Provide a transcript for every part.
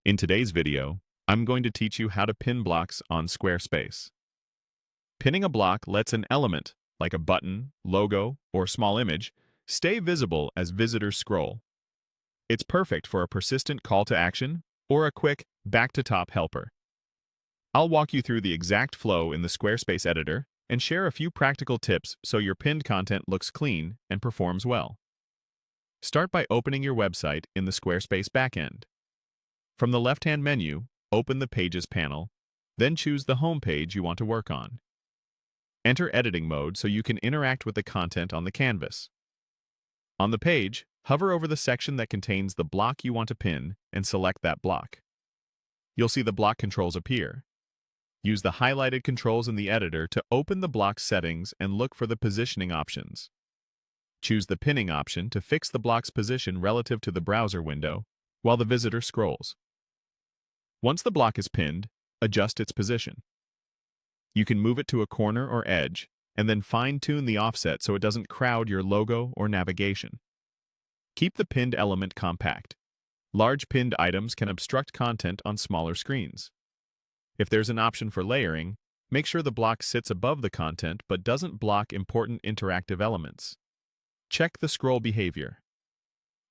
In today's video, I'm going to teach you how to pin blocks on Squarespace. Pinning a block lets an element, like a button, logo, or small image, stay visible as visitors scroll. It's perfect for a persistent call to action or a quick back-to-top helper. I'll walk you through the exact flow in the Squarespace editor and share a few practical tips so your pinned content looks clean and performs well. Start by opening your website in the Squarespace backend. From the left-hand menu, open the Pages panel, then choose the home page you want to work on. Enter editing mode so you can interact with the content on the canvas. On the page, hover over the section that contains the block you want to pin and select that block. You'll see the block controls appear. Use the highlighted controls in the editor to open the block settings and look for the positioning options. Choose the pinning option to fix the block's position relative to the browser window while the visitor scrolls. Once the block is pinned, adjust its position. You can move it to a corner or edge, and then fine-tune the offset so it doesn't crowd your logo or navigation. Keep the pinned element compact. Large pinned items can obstruct content on smaller screens. If there's an option for layering, make sure the block sits above the content but doesn't block important interactive elements. Check the scroll behavior.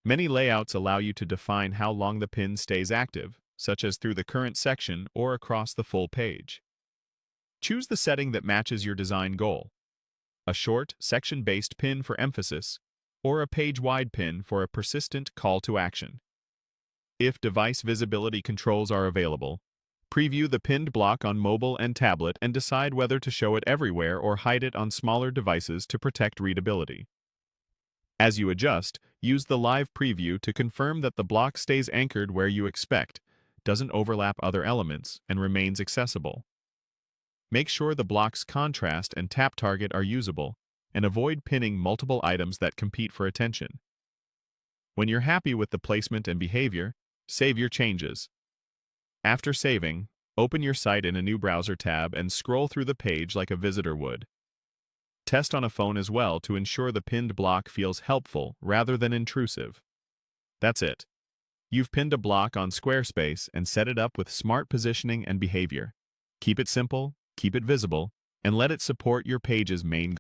Many layouts allow you to define how long the pin stays active, such as through the current section or across the full page. Choose the setting that matches your design goal: a short, section-based pin for emphasis, or a page-wide pin for a persistent call to action. If device visibility controls are available, preview the pinned block on mobile and tablet and decide whether to show it everywhere or hide it on smaller devices to protect readability. As you adjust, use the live preview to confirm that the block stays anchored where you expect, doesn't overlap other elements, and remains accessible. Make sure the block's contrast and tap target are usable, and avoid pinning multiple items that compete for attention. When you're happy with the placement and behavior, save your changes. After saving, open your site in a new browser tab and scroll through the page like a visitor would. Test on a phone as well to ensure the pinned block feels helpful rather than intrusive. That's it. You've pinned a block on Squarespace and set it up with smart positioning and behavior. Keep it simple, keep it visible, and let it support your page's main